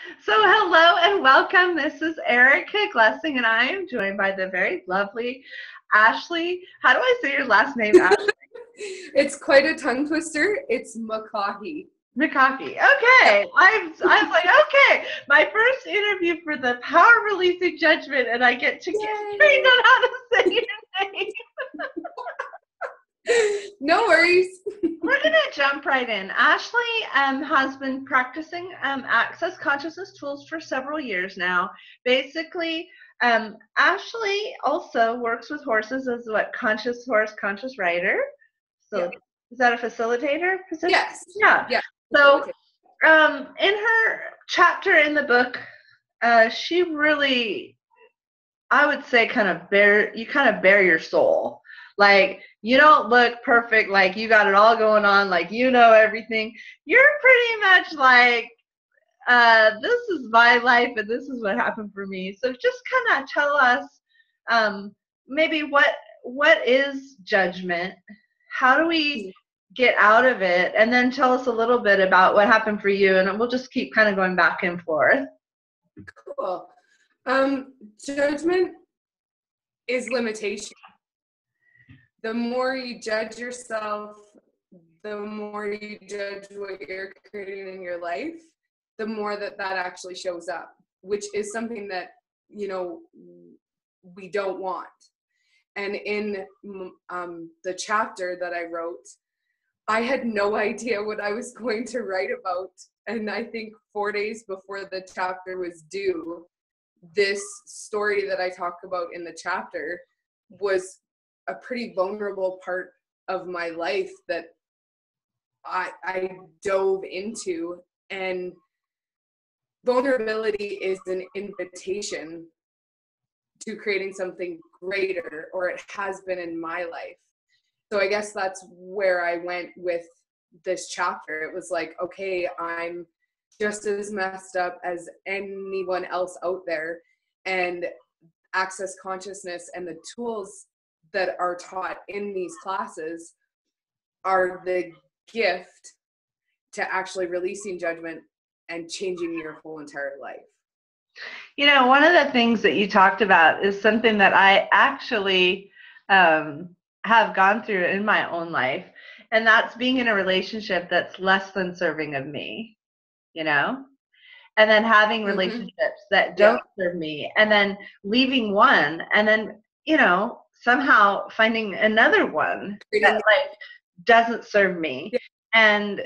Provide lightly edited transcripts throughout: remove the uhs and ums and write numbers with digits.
So hello and welcome. This is Erica Glessing, and I am joined by the very lovely Ashley. How do I say your last name, Ashley? It's quite a tongue twister. It's McCaughey. McCaughey. Okay. I was like, okay, my first interview for the Power Releasing Judgment, and I get to get trained on how to say your name. No worries. We're going to jump right in. Ashley has been practicing access consciousness tools for several years now. Basically, Ashley also works with horses as what conscious horse, conscious rider. So is that a facilitator position? Yes. Yeah. So in her chapter in the book, she really, I would say, kind of bare your soul. Like, you don't look perfect, like you got it all going on, like you know everything. You're pretty much like, this is my life and this is what happened for me. So just kind of tell us maybe what is judgment? How do we get out of it? And then tell us a little bit about what happened for you, and we'll just keep kind of going back and forth. Cool. Judgment is limitation. The more you judge yourself, the more you judge what you're creating in your life, the more that actually shows up, which is something that, we don't want. And in the chapter that I wrote, I had no idea what I was going to write about. And I think 4 days before the chapter was due, this story that I talk about in the chapter was a pretty vulnerable part of my life that I dove into. And vulnerability is an invitation to creating something greater, or it has been in my life. So I guess that's where I went with this chapter. It was like, okay, I'm just as messed up as anyone else out there, and access consciousness and the tools that are taught in these classes are the gift to actually releasing judgment and changing your whole entire life. You know, one of the things that you talked about is something that I actually have gone through in my own life, and that's being in a relationship that's less than serving of me, and then having relationships that don't serve me, and then leaving one, and then, somehow finding another one that doesn't serve me. And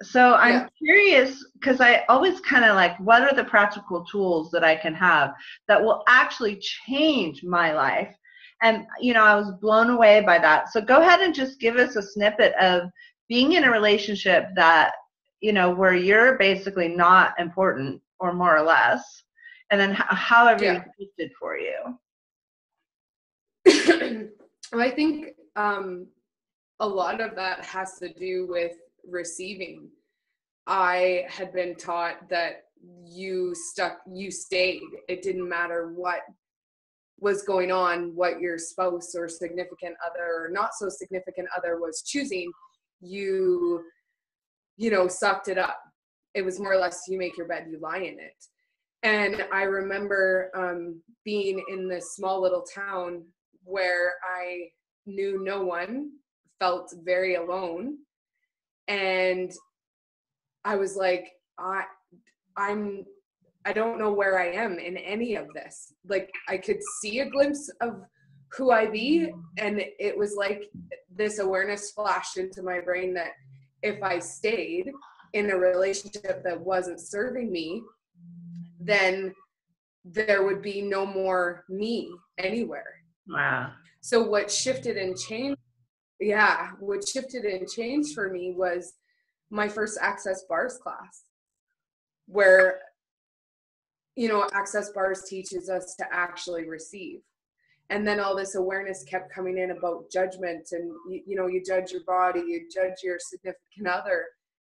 so I'm curious, because I always kind of like, what are the practical tools that I can have that will actually change my life? And, I was blown away by that. So go ahead and just give us a snippet of being in a relationship that, where you're basically not important, or more or less, and then how everything shifted for you. I think a lot of that has to do with receiving. I had been taught that you stayed. It didn't matter what was going on, what your spouse or significant other or not so significant other was choosing, you sucked it up. It was more or less, you make your bed, you lie in it. And I remember being in this small little town where I knew no one, felt very alone. And I was like, I don't know where I am in any of this. Like, I could see a glimpse of who I be. And it was like this awareness flashed into my brain that if I stayed in a relationship that wasn't serving me, then there would be no more me anywhere. Wow. So what shifted and changed for me was my first Access Bars class, where, Access Bars teaches us to actually receive. And then all this awareness kept coming in about judgment, and, you judge your body, you judge your significant other,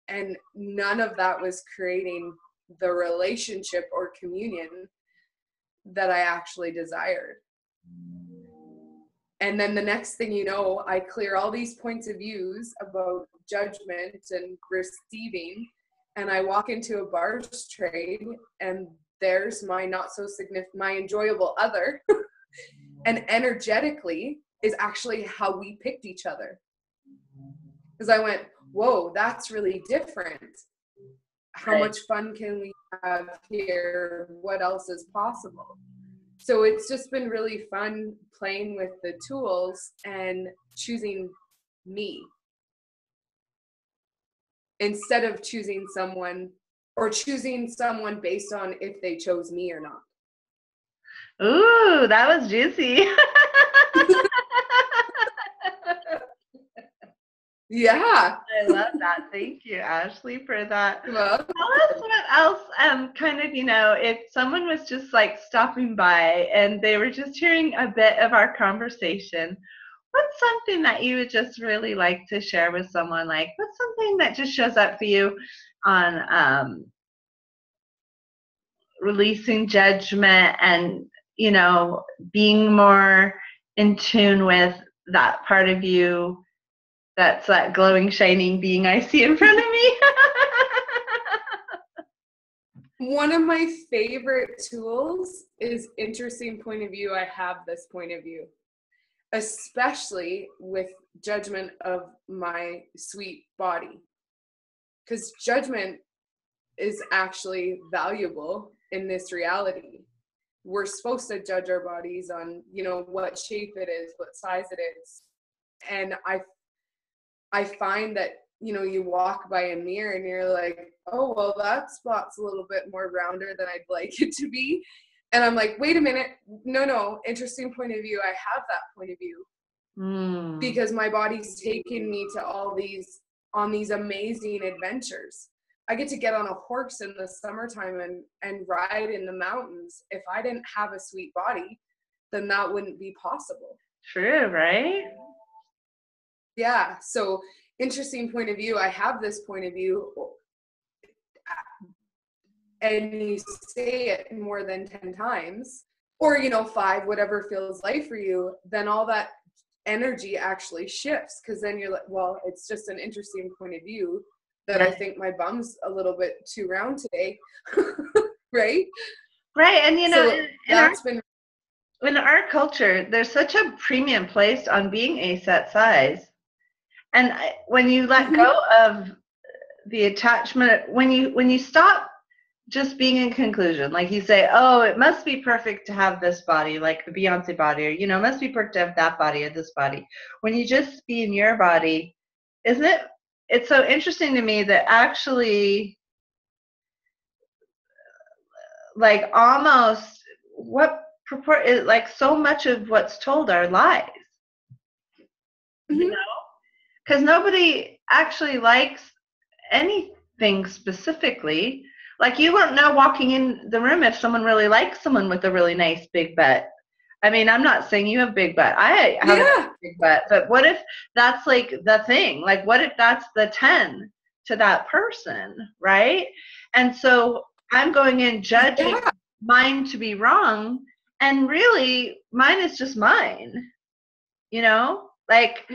and none of that was creating the relationship or communion that I actually desired. And then the next thing you know, I clear all these points of views about judgment and receiving, and I walk into a bar's trade and there's my not so significant, my enjoyable other, and energetically is actually how we picked each other. Because I went, whoa, that's really different. How much fun can we have here? What else is possible? So it's just been really fun playing with the tools and choosing me instead of choosing someone, or choosing someone based on if they chose me or not. Ooh, that was juicy. Yeah. I love that. Thank you, Ashley, for that. Well, Tell us what else, kind of, if someone was just like stopping by and they were just hearing a bit of our conversation, what's something that you would just really like to share with someone? Like, what's something that just shows up for you on releasing judgment and, being more in tune with that part of you that's that glowing, shining being I see in front of me? one of my favorite tools is interesting point of view. I have this point of view, especially with judgment of my sweet body, because judgment is actually valuable in this reality. We're supposed to judge our bodies on, what shape it is, what size it is. And I find that, you walk by a mirror and you're like, oh, well, that spot's a little bit more rounder than I'd like it to be. And I'm like, wait a minute. No, interesting point of view. I have that point of view. Because my body's taken me to on these amazing adventures. I get to get on a horse in the summertime and ride in the mountains. If I didn't have a sweet body, then that wouldn't be possible. True, right? Yeah. So interesting point of view. I have this point of view, and you say it more than 10 times, or 5, whatever feels light for you, then all that energy actually shifts, because then you're like, well, it's just an interesting point of view that I think my bum's a little bit too round today. Right? Right. And in our culture, there's such a premium placed on being a set size. And when you let go of the attachment, when you stop just being in conclusion, like you say, oh, it must be perfect to have this body, like the Beyonce body, or, it must be perfect to have that body or this body. When you just be in your body, isn't it? It's so interesting to me that actually, like, almost like so much of what's told are lies. Because nobody actually likes anything specifically. Like, you won't know walking in the room if someone really likes someone with a really nice big butt. I mean, I'm not saying you have big butt. I have a big butt. But what if that's like the thing? Like, what if that's the 10 to that person, right? And so I'm going in judging mine to be wrong, and really mine is just mine. Like,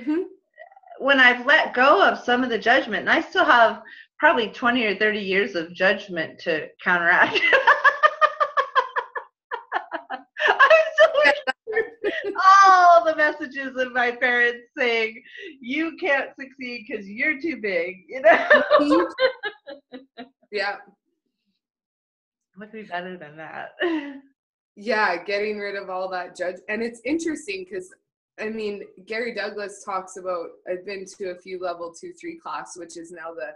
when I've let go of some of the judgment, and I still have probably 20 or 30 years of judgment to counteract. I'm still all the messages of my parents saying, you can't succeed because you're too big, Yeah. Would be better than that. Yeah, getting rid of all that judge. And it's interesting because, Gary Douglas talks about, I've been to a few level 2-3 class, which is now the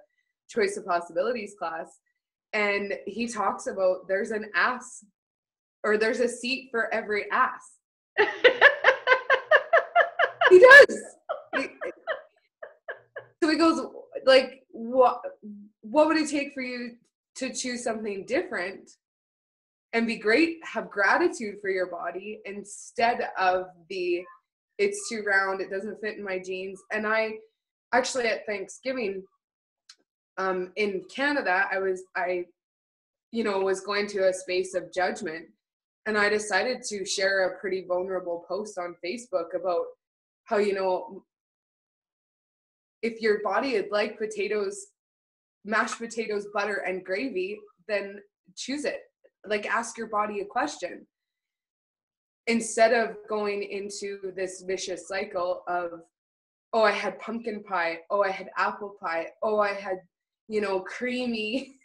choice of possibilities class. And he talks about there's an ass, or there's a seat for every ass. He does. So he goes, like, what would it take for you to choose something different and be great, have gratitude for your body, instead of it's too round, it doesn't fit in my jeans? And I actually, at Thanksgiving in Canada, I was going to a space of judgment, and I decided to share a pretty vulnerable post on Facebook about how, if your body is like potatoes mashed potatoes, butter, and gravy, then choose it. Like, ask your body a question instead of going into this vicious cycle of, oh, I had pumpkin pie, oh, I had apple pie, oh, I had, creamy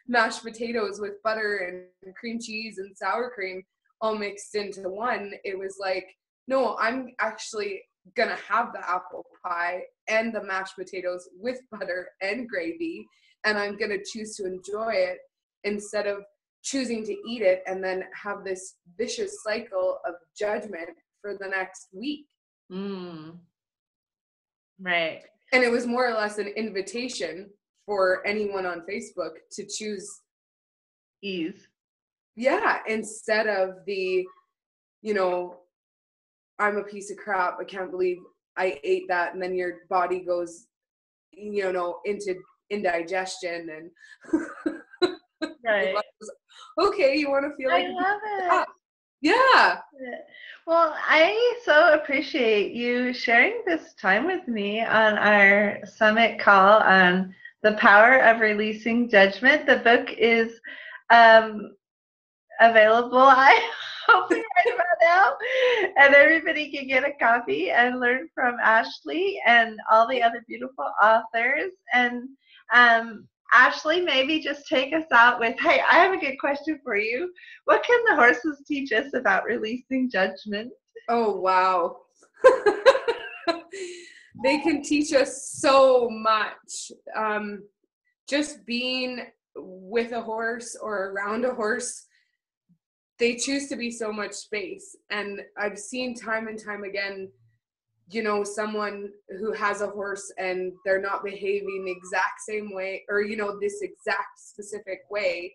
mashed potatoes with butter and cream cheese and sour cream all mixed into one. It was like, no, I'm actually gonna have the apple pie and the mashed potatoes with butter and gravy, and I'm gonna choose to enjoy it instead of choosing to eat it and then have this vicious cycle of judgment for the next week. Right. And it was more or less an invitation for anyone on Facebook to choose ease. Yeah, instead of the, I'm a piece of crap, I can't believe I ate that, and then your body goes, into indigestion and right. Okay, you want to feel like I love it. Yeah. Well, I so appreciate you sharing this time with me on our summit call on the power of releasing judgment. The book is available, I hope, right about now, and everybody can get a copy and learn from Ashley and all the other beautiful authors. And Ashley, maybe just take us out with, hey, I have a good question for you. What can the horses teach us about releasing judgment? Oh, wow. They can teach us so much. Just being with a horse or around a horse, they choose to be so much space. And I've seen time and time again, someone who has a horse and they're not behaving the exact same way, or, this exact specific way.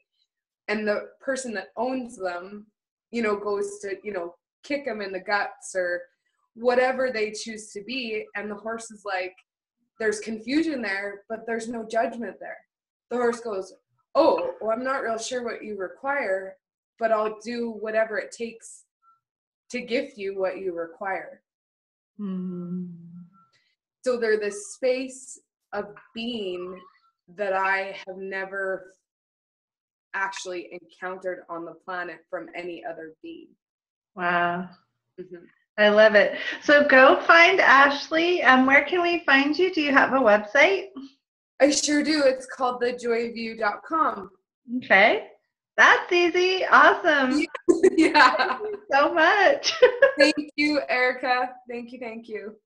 And the person that owns them, goes to, kick them in the guts or whatever they choose to be. And the horse is like, there's confusion there, but there's no judgment there. The horse goes, oh, well, I'm not real sure what you require, but I'll do whatever it takes to give you what you require. So they're this space of being that I have never actually encountered on the planet from any other being. Wow. I love it. So go find Ashley. Where can we find you? Do you have a website? I sure do. It's called thejoyofyou.com. Okay. That's easy. Awesome. Yeah. Thank you so much. Thank you, Erica. Thank you.